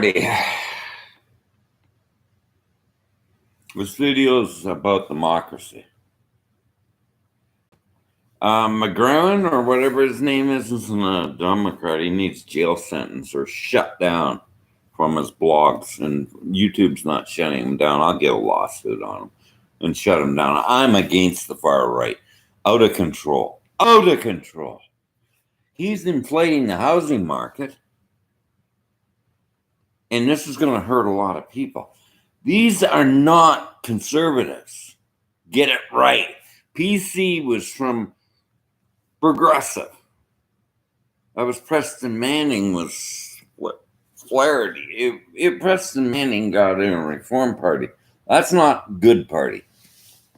This video is about democracy. McGowan, or whatever his name isn't a Democrat. He needs jail sentence or shut down from his blogs, and YouTube's not shutting him down. I'll get a lawsuit on him and shut him down. I'm against the far right. Out of control. Out of control. He's inflating the housing market, and this is going to hurt a lot of people. These are not conservatives. Get it right. PC was from Progressive. That was Preston Manning was what? Flaherty. Preston Manning got in a Reform Party. That's not good party.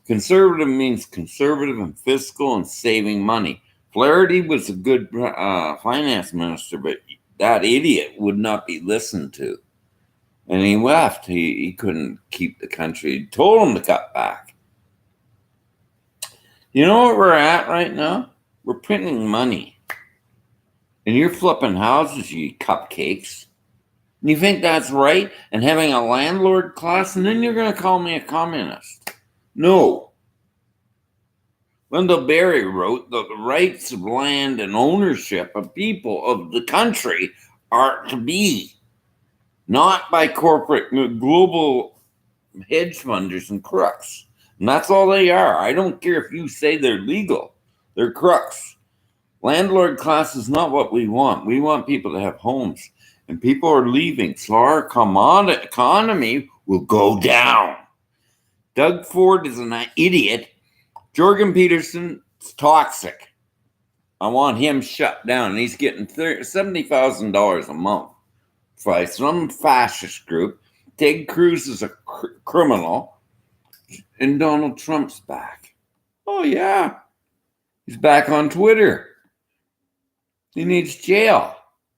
Conservative means conservative and fiscal and saving money. Flaherty was a good finance minister, but that idiot would not be listened to. And he left. He couldn't keep the country. He told him to cut back. You know what we're at right now? We're printing money. And you're flipping houses, you cupcakes. And you think that's right? And having a landlord class? And then you're going to call me a communist. No. Wendell Berry wrote that the rights of land and ownership of people of the country are to be, not by corporate global hedge funders and crooks. And that's all they are. I don't care if you say they're legal. They're crooks. Landlord class is not what we want. We want people to have homes. And people are leaving. So our economy will go down. Doug Ford is an idiot. Jorgen Peterson is toxic. I want him shut down. He's getting $70,000 a month by some fascist group. Ted Cruz is a criminal. And Donald Trump's back. Oh, yeah. He's back on Twitter. He needs jail.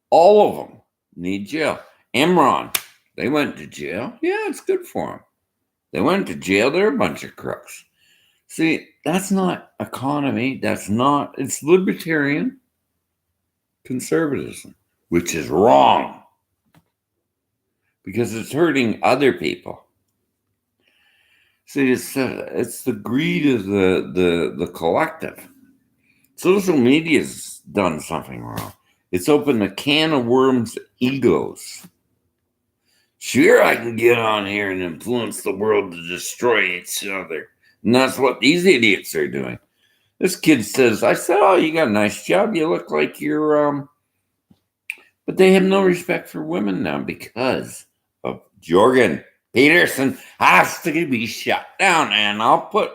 All of them need jail. Enron, they went to jail. Yeah, it's good for them. They went to jail. They're a bunch of crooks. See, that's not economy. It's libertarian conservatism, which is wrong because it's hurting other people. See, it's the greed of the collective. Social media's done something wrong. It's opened a can of worms, egos. Sure, I can get on here and influence the world to destroy each other. And that's what these idiots are doing. This kid says, I said, oh, you got a nice job. You look like you're, but they have no respect for women now because of Jorgen Peterson has to be shut down. And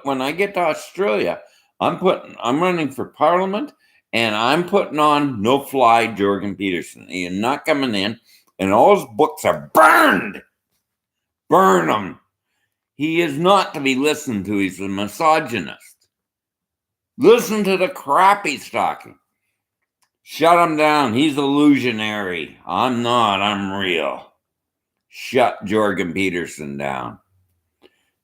when I get to Australia, I'm running for parliament and I'm putting on no fly Jorgen Peterson. He is not coming in, and all his books are burned. Burn them. He is not to be listened to. He's a misogynist. Listen to the crap he's talking. Shut him down. He's illusionary. I'm not. I'm real. Shut Jorgen Peterson down.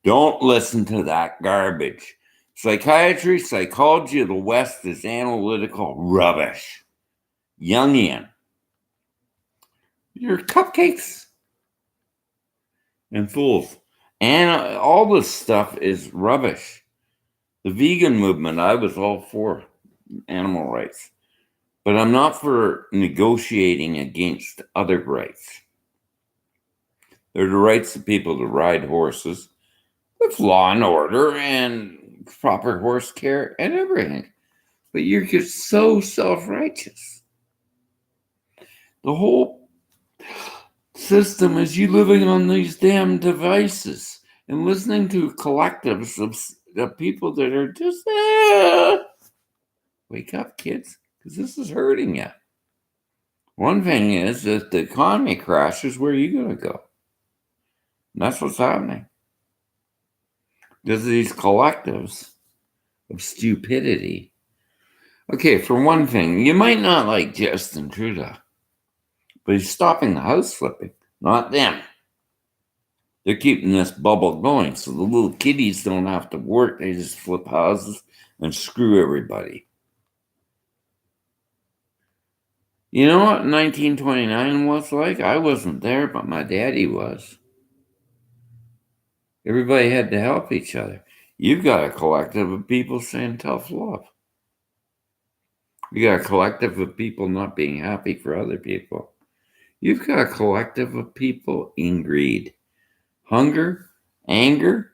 Don't listen to that garbage. Psychiatry, psychology of the West is analytical rubbish. Jungian. You're cupcakes and fools. And all this stuff is rubbish. The vegan movement, I was all for animal rights. But I'm not for negotiating against other rights. They're the rights of people to ride horses with law and order and proper horse care and everything. But you're just so self-righteous. The whole system is you living on these damn devices and listening to collectives of people that are just, wake up, kids, because this is hurting you. One thing is, if the economy crashes, where are you going to go? And that's what's happening. There's these collectives of stupidity. Okay, for one thing, you might not like Justin Trudeau, but he's stopping the house flipping, not them. They're keeping this bubble going, so the little kiddies don't have to work. They just flip houses and screw everybody. You know what 1929 was like? I wasn't there, but my daddy was. Everybody had to help each other. You've got a collective of people saying tough love. You got a collective of people not being happy for other people. You've got a collective of people in greed, hunger, anger,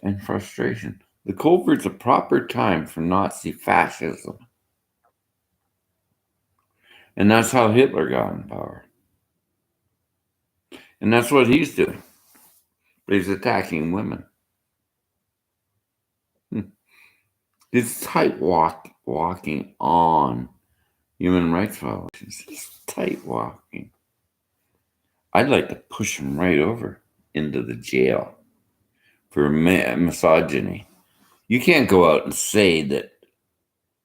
and frustration. The Cold War's a proper time for Nazi fascism. And that's how Hitler got in power. And that's what he's doing. He's attacking women. It's tight walking on human rights violations. It's tight walking. I'd like to push him right over into the jail for misogyny. You can't go out and say that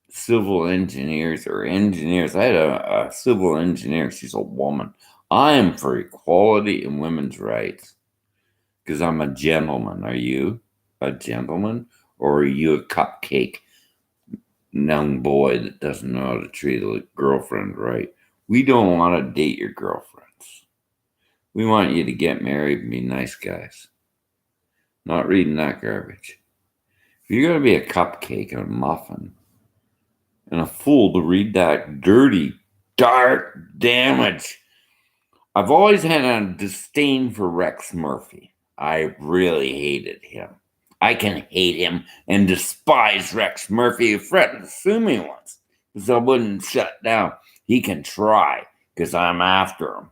civil engineers or engineers. I had a civil engineer. She's a woman. I am for equality and women's rights because I'm a gentleman. Are you a gentleman, or are you a cupcake young boy that doesn't know how to treat a girlfriend right? We don't want to date your girlfriends. We want you to get married and be nice guys. Not reading that garbage. If you're going to be a cupcake and a muffin and a fool to read that dirty, dark damage. I've always had a disdain for Rex Murphy. I really hated him. I can hate him and despise Rex Murphy. He threatened to sue me once because I wouldn't shut down. He can try because I'm after him.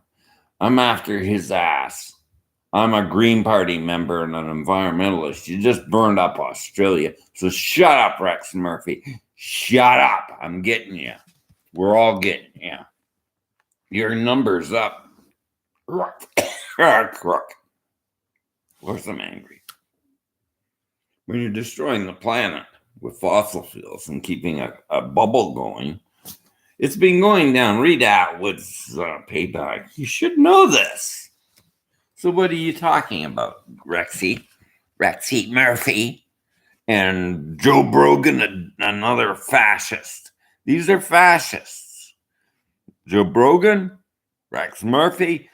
I'm after his ass. I'm a Green Party member and an environmentalist. You just burned up Australia. So shut up, Rex Murphy. Shut up. I'm getting you. We're all getting you. Your number's up. Crook. Of course I'm angry. When you're destroying the planet with fossil fuels and keeping a bubble going, it's been going down. Read Atwood's payback. You should know this. So what are you talking about, Rexy Murphy? And Joe Brogan, another fascist. These are fascists. Joe Brogan, Rex Murphy,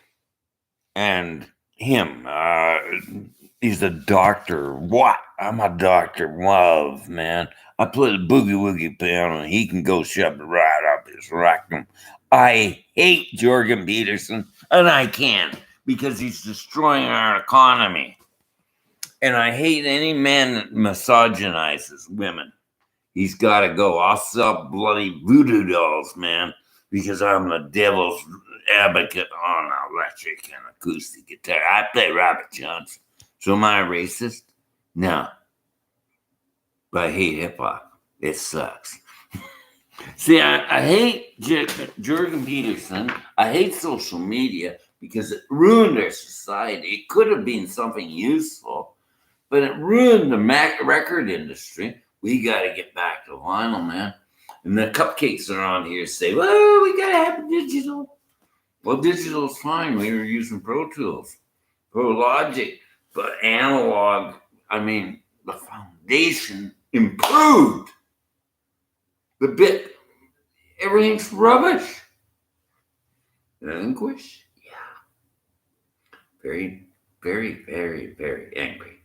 and him. He's a doctor. What? I'm a doctor. Love, man. I play the boogie woogie piano, and he can go shove it right up his rectum. I hate Jorgen Peterson, and I can't because he's destroying our economy. And I hate any man that misogynizes women. He's got to go. I'll sell bloody voodoo dolls, man, because I'm the devil's advocate on electric and acoustic guitar. I play Robert Johnson. So am I a racist? No. But I hate hip hop. It sucks. See, I hate Jorgen Peterson. I hate social media because it ruined our society. It could have been something useful, but it ruined the record industry. We got to get back to vinyl, man. And the cupcakes are on here say, well, we got to have digital. Well, digital's fine. We were using Pro Tools, Pro Logic, but analog, the foundation improved. The bit, everything's rubbish. Anguish? Yeah. Very, very, very, very angry.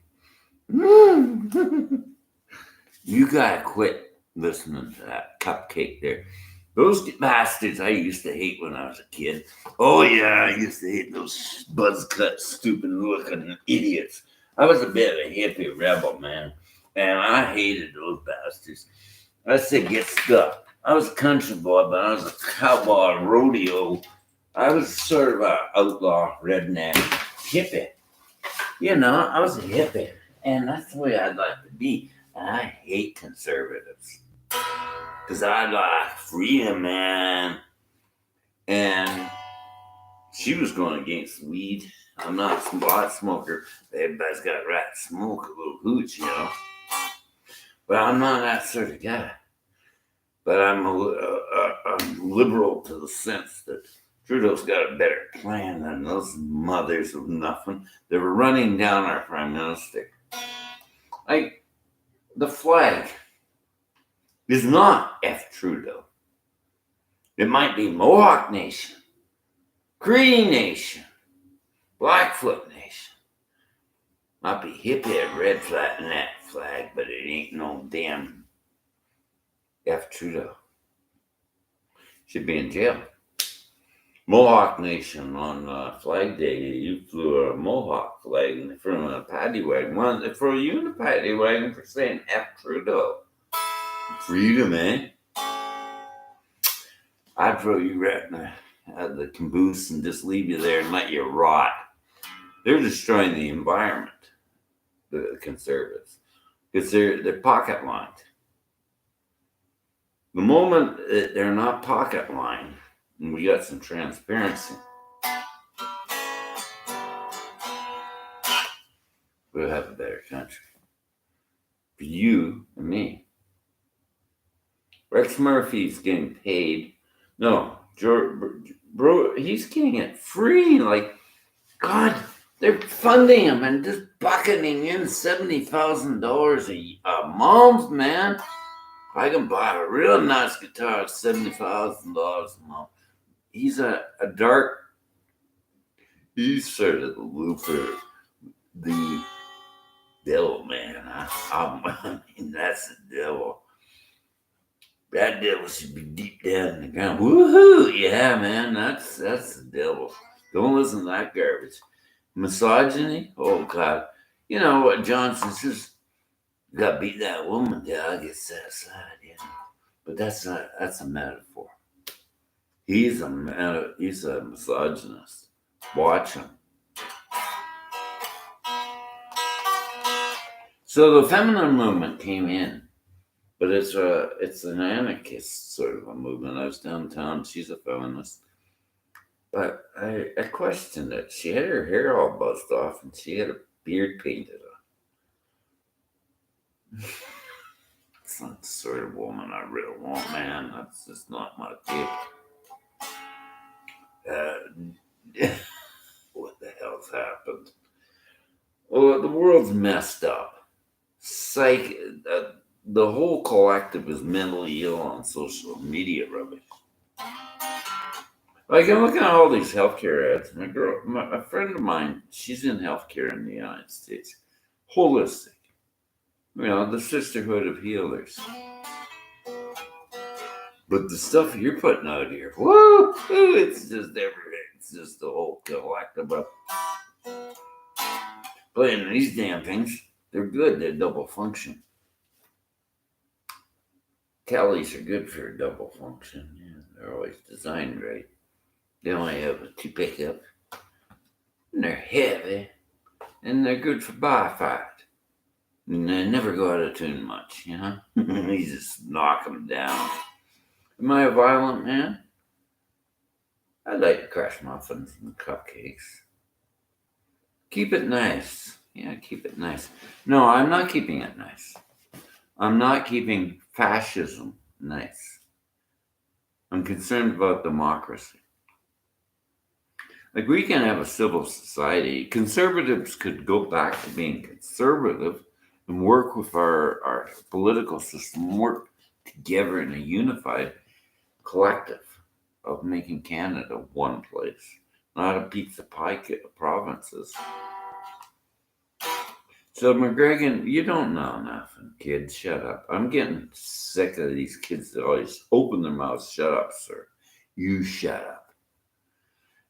You gotta quit listening to that cupcake there. Those bastards I used to hate when I was a kid. Oh yeah, I used to hate those buzz cut, stupid looking idiots. I was a bit of a hippie rebel, man. And I hated those bastards. I said, get stuck. I was a country boy, but I was a cowboy rodeo. I was sort of an outlaw, redneck, hippie. You know, I was a hippie. And that's the way I'd like to be. And I hate conservatives. Because I like freedom, man. And she was going against weed. I'm not a pot smoker. Everybody's got a right to smoke a little hooch, you know. But I'm not that sort of guy. But I'm a liberal to the sense that Trudeau's got a better plan than those mothers of nothing that were running down our prime minister. Like, the flag is not F. Trudeau. It might be Mohawk Nation, Cree Nation, Blackfoot Nation. Might be hip-head red flag and that flag, but it ain't no damn F. Trudeau. Should be in jail. Mohawk Nation on Flag Day, you flew a Mohawk flag in front of a paddy wagon. Well, they throw you in a paddy wagon for saying F. Trudeau. Freedom, eh? I'd throw you right in the caboose and just leave you there and let you rot. They're destroying the environment, the Conservatives, because they're pocket lined. The moment that they're not pocket lined, and we got some transparency, we'll have a better country. For you and me. Rex Murphy's getting paid. No, bro, he's getting it free. Like, God, they're funding him and just bucketing in $70,000 a month, man. I can buy a real nice guitar at $70,000 a month. He's a dark. He's sort of the Luther, the devil, man. I mean, that's the devil. That devil should be deep down in the ground. Woohoo! Yeah, man, that's the devil. Don't listen to that garbage. Misogyny? Oh God! You know what Johnson says? You got to beat that woman till I get set aside. You know, but that's a metaphor. He's a misogynist. Watch him. So the feminine movement came in. But it's an anarchist sort of a movement. I was downtown. She's a feminist. But I questioned it. She had her hair all buzzed off and she had a beard painted on. It's not the sort of woman I really want, man. That's just not my type. What the hell's happened? Well, the world's messed up. The whole collective is mentally ill on social media rubbish. Like, I'm looking at all these healthcare ads. A friend of mine, she's in healthcare in the United States. Holistic. You know, the Sisterhood of Healers. But the stuff you're putting out here, whoa, it's just everything. It's just the whole collective of playing these damn things. They're good. They're double function. Kellys are good for double function. Yeah, they're always designed right. They only have a 2 pickup. And they're heavy. And they're good for bar fight. And they never go out of tune much, you know? You just knock them down. Am I a violent man? I like to crush muffins and cupcakes. Keep it nice. Yeah, keep it nice. No, I'm not keeping it nice. I'm not keeping fascism nice. I'm concerned about democracy. Like, we can have a civil society. Conservatives could go back to being conservative and work with our political system, work together in a unified collective of making Canada one place, not a pizza pie provinces. So, McGregor, you don't know nothing, kid. Shut up. I'm getting sick of these kids that always open their mouths. Shut up, sir. You shut up.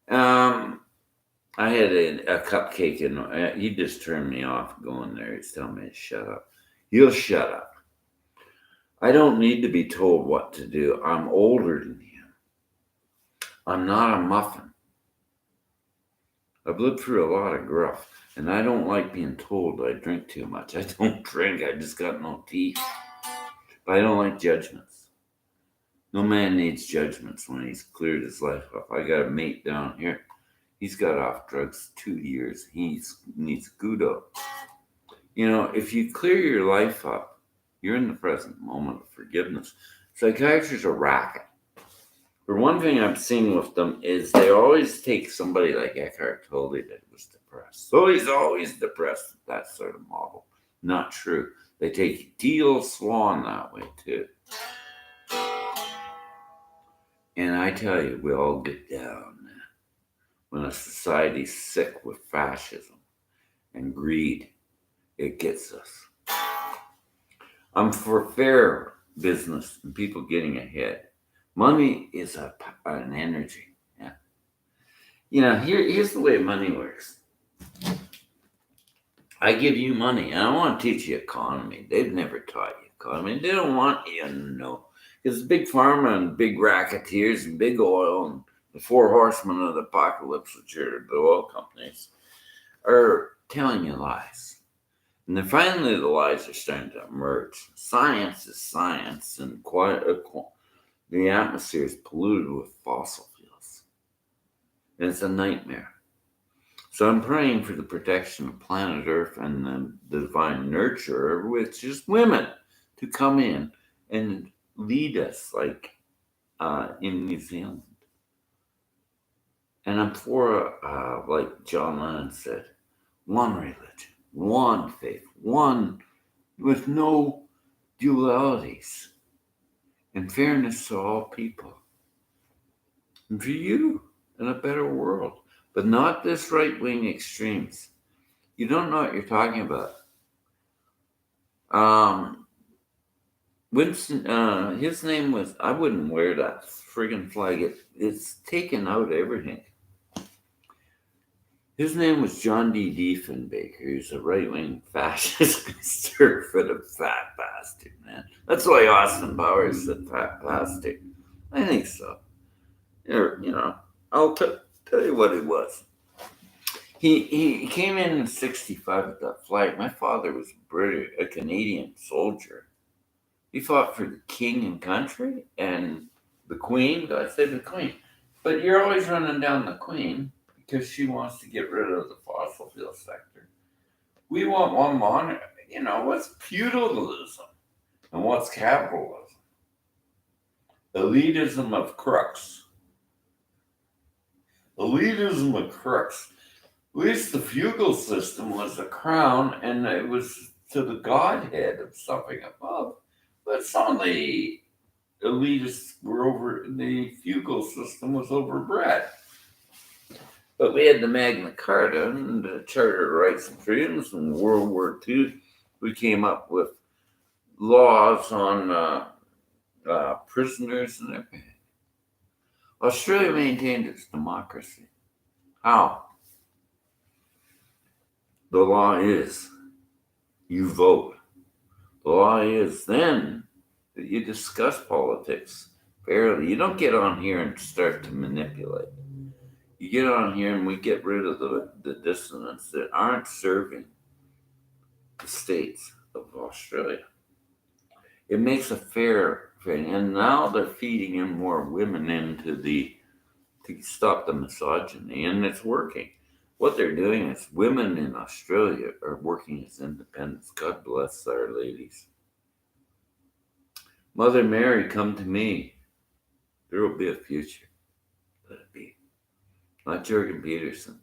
I had a cupcake and he just turned me off going there. He's telling me to shut up. You'll shut up. I don't need to be told what to do. I'm older than him. I'm not a muffin. I've lived through a lot of gruff, and I don't like being told I drink too much. I don't drink. I just got no teeth. But I don't like judgments. No man needs judgments when he's cleared his life up. I got a mate down here. He's got off drugs 2 years. He needs Gudo. You know, if you clear your life up, you're in the present moment of forgiveness. Psychiatry's a racket. For one thing I've seen with them is they always take somebody like Eckhart Tolle that was depressed. So he's always depressed, that sort of model. Not true. They take Teal Swan that way too. And I tell you, we all get down when a society's sick with fascism and greed. It gets us. I'm for fair business and people getting ahead. Money is an energy. Yeah. Here's the way money works. I give you money and I want to teach you economy. They've never taught you economy. They don't want you to know. Because big pharma and big racketeers and big oil and the four horsemen of the apocalypse, which are the oil companies, are telling you lies. And then finally, the lies are starting to emerge. Science is science, and the atmosphere is polluted with fossil fuels. And it's a nightmare. So I'm praying for the protection of planet Earth and the divine nurturer, which is women, to come in and lead us, like in New Zealand. And I'm for, like John Lennon said, one religion, one faith, one with no dualities, and fairness to all people, and for you in a better world, but not this right wing extremes. You don't know what you're talking about. Winston, his name was, I wouldn't wear that friggin' flag. It's taken out everything. His name was John D. Diefenbaker. He's a right wing fascist conservative fat bastard, man. That's why Austin Powers said fat bastard. I think so. I'll tell you what it was. He came in '65 with that flag. My father was a Canadian soldier. He fought for the king and country and the queen. God save the queen. But you're always running down the queen because she wants to get rid of the fossil fuel sector. We want one monarch. What's feudalism and what's capitalism? Elitism of crooks. Elitism of crooks. At least the feudal system was a crown and it was to the godhead of something above. But some of the elitists the feudal system was overbred. But we had the Magna Carta and the Charter of Rights and Freedoms. In World War II, we came up with laws on prisoners and everything. Australia maintained its democracy. How? The law is you vote. The law is then that you discuss politics fairly. You don't get on here and start to manipulate. You get on here and we get rid of the dissonance that aren't serving the states of Australia. It makes a fair thing. And now they're feeding in more women to stop the misogyny, and it's working. What they're doing is women in Australia are working as independents. God bless our ladies. Mother Mary, come to me. There will be a future. Let it be. Not Jorgen Peterson.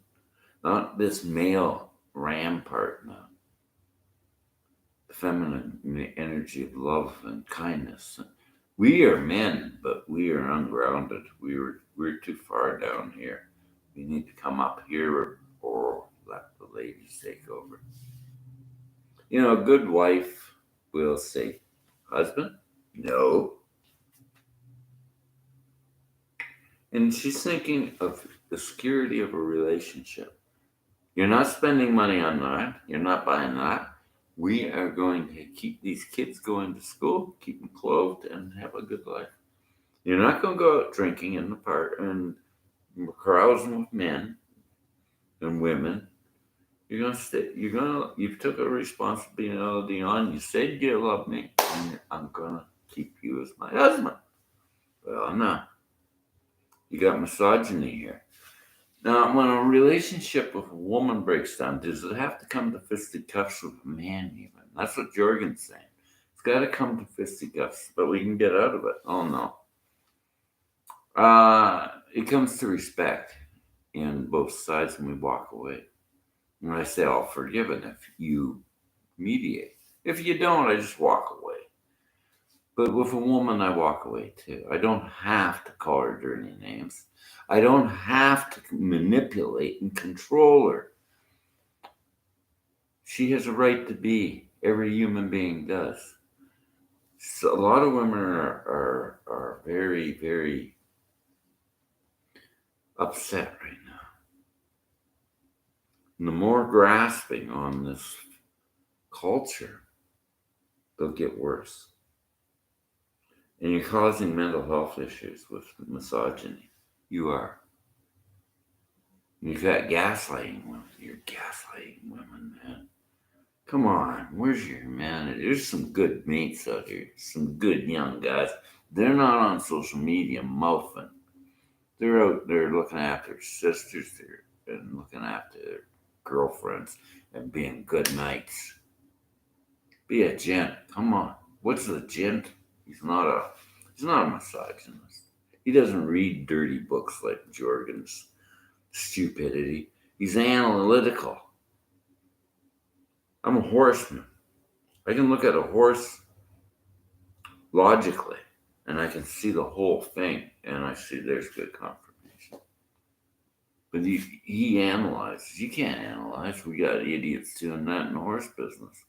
Not this male rampart now. The feminine energy of love and kindness. We are men, but we are ungrounded. We're too far down here. We need to come up here or let the ladies take over. A good wife will say, husband, no. And she's thinking of the security of a relationship. You're not spending money on that. You're not buying that. We are going to keep these kids going to school, keep them clothed, and have a good life. You're not going to go out drinking in the park and carousing with men and women. You're going to stay. You took a responsibility on. You said you love me, and I'm going to keep you as my husband. Well, no. You got misogyny here. Now, when a relationship with a woman breaks down, does it have to come to fisticuffs with a man even? That's what Jorgen's saying. It's got to come to fisticuffs, but we can get out of it. Oh, no. It comes to respect in both sides and we walk away. And I say, I'll forgive it if you mediate. If you don't, I just walk away. But with a woman, I walk away too. I don't have to call her dirty names. I don't have to manipulate and control her. She has a right to be. Every human being does. So a lot of women are very, very upset right now. And the more grasping on this culture, they'll get worse. And you're causing mental health issues with misogyny. You are. You've got gaslighting women. You're gaslighting women, man. Come on, where's your humanity? There's some good mates out here, some good young guys. They're not on social media mouthing. They're out there looking after sisters and looking after their girlfriends and being good mates. Be a gent. Come on. What's a gent? He's not a misogynist. He doesn't read dirty books like Jorgen's stupidity. He's analytical. I'm a horseman. I can look at a horse logically and I can see the whole thing and I see there's good confirmation. But he analyzes. You can't analyze. We got idiots doing that in the horse business.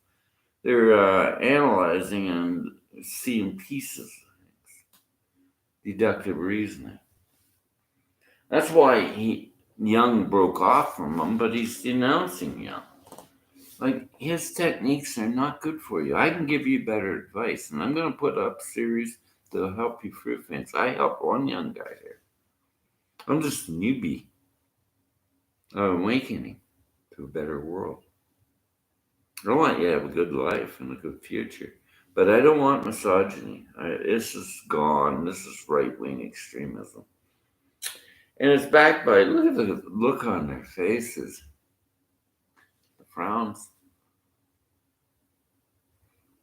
They're analyzing and seeing pieces of things. Deductive reasoning. That's why Young broke off from him, but he's denouncing Young. Like, his techniques are not good for you. I can give you better advice, and I'm going to put up series that'll help you through things. I helped one young guy here. I'm just a newbie. Awakening to a better world. I want you to have a good life and a good future. But I don't want misogyny. This is gone. This is right wing extremism. And it's backed by, look at the look on their faces, the frowns.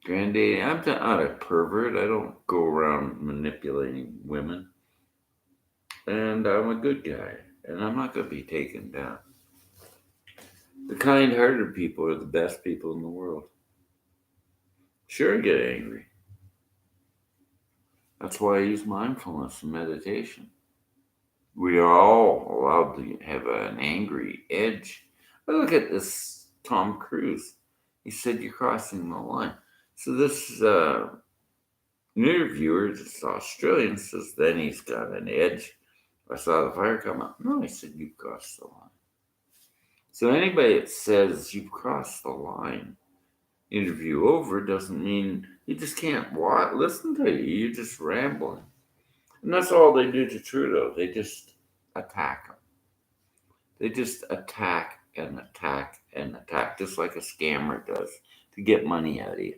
Granddaddy, I'm not a pervert. I don't go around manipulating women. And I'm a good guy. And I'm not going to be taken down. The kind hearted people are the best people in the world. Sure, I get angry. That's why I use mindfulness and meditation. We are all allowed to have an angry edge. I look at this Tom Cruise. He said, "You're crossing the line." So this interviewer, this Australian, says, "Then he's got an edge." I saw the fire come up. No, he said, "You've crossed the line." So anybody that says you've crossed the line, interview over, doesn't mean you just can't listen to you. You're just rambling. And that's all they do to Trudeau. They just attack him. They just attack and attack and attack, just like a scammer does to get money out of you.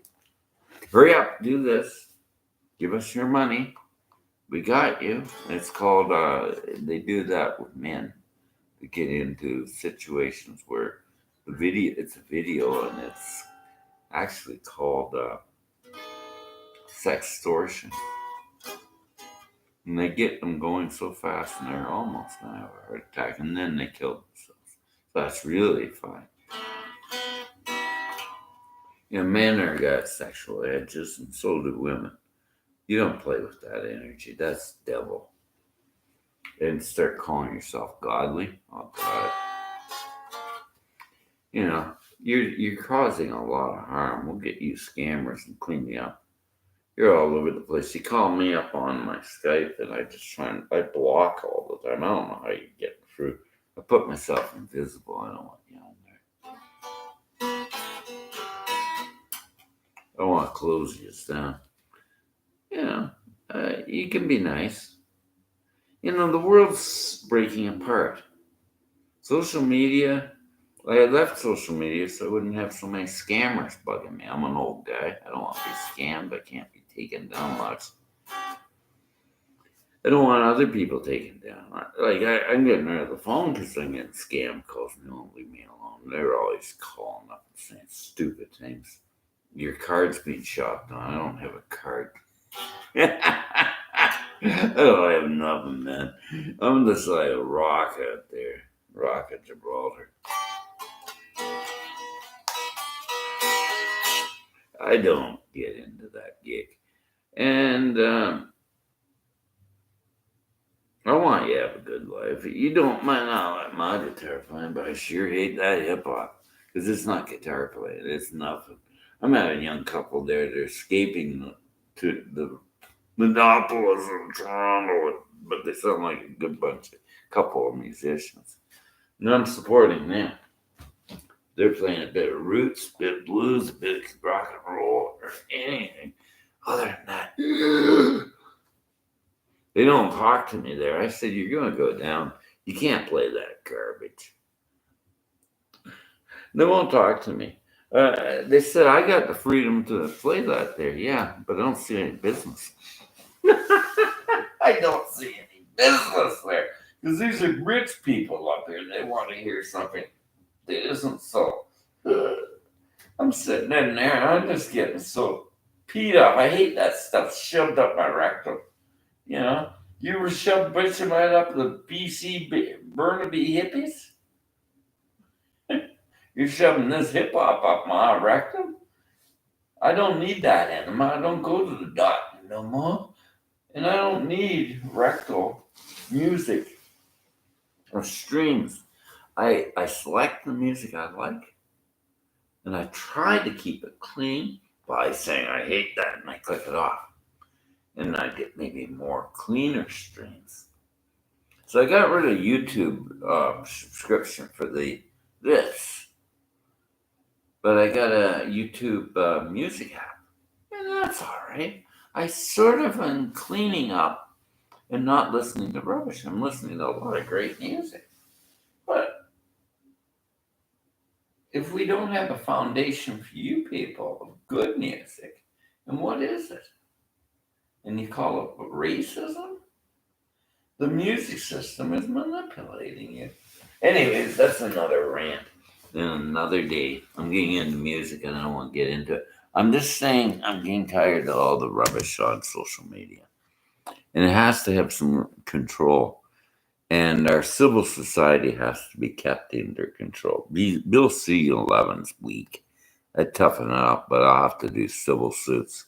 Hurry up, do this. Give us your money. We got you. It's called, they do that with men to get into situations where it's a video and it's actually called sextortion. And they get them going so fast and they're almost going to have a heart attack and then they kill themselves. So that's really fun. Men are got sexual edges and so do women. You don't play with that energy. That's devil. And start calling yourself godly. Oh God. You're causing a lot of harm. We'll get you scammers and clean you up. You're all over the place. You call me up on my Skype and I block all the time. I don't know how you get through. I put myself invisible. I don't want you on there. I want to close you down. You can be nice. The world's breaking apart. Social media, I left social media so I wouldn't have so many scammers bugging me. I'm an old guy. I don't want to be scammed. I can't be taken down much. I don't want other people taken down. I'm getting rid of the phone because I'm getting scam calls. They won't leave me alone. They're always calling up and saying stupid things. Your card's being shot down. I don't have a card. I don't have nothing, man. I'm just like a rock out there. Rock at Gibraltar. I don't get into that gig. And I want you to have a good life. You don't mind not like my guitar playing, but I sure hate that hip hop because it's not guitar playing. It's nothing. I met a young couple there. They're escaping to the Monopolis in Toronto, but they sound like a good couple of musicians. And I'm supporting them. They're playing a bit of roots, a bit of blues, a bit of rock and roll, or anything. Other than that, they don't talk to me there. I said, "You're going to go down. You can't play that garbage." They won't talk to me. They said, "I got the freedom to play that there." Yeah, but I don't see any business. I don't see any business there. Because these are rich people up here. They want to hear something that isn't so. I'm sitting in there and I'm just getting so peed up. I hate that stuff shoved up my rectum. You know? You ever shoved Vegemite up the BC Burnaby hippies? You're shoving this hip hop up my rectum? I don't need that enema. I don't go to the doctor no more. And I don't need rectal music or streams. I select the music I like and I try to keep it clean by saying I hate that and I click it off. And I get maybe more cleaner streams. So I got rid of YouTube subscription for this, but I got a YouTube music app, and that's all right. I sort of am cleaning up and not listening to rubbish. I'm listening to a lot of great music, but if we don't have a foundation for you people of good music, then what is it? And you call it racism? The music system is manipulating you. Anyways, that's another rant. Then another day. I'm getting into music and I don't want to get into it. I'm just saying I'm getting tired of all the rubbish on social media. And it has to have some control. And our civil society has to be kept under control. Bill C-11's weak. I toughen it up, but I'll have to do civil suits.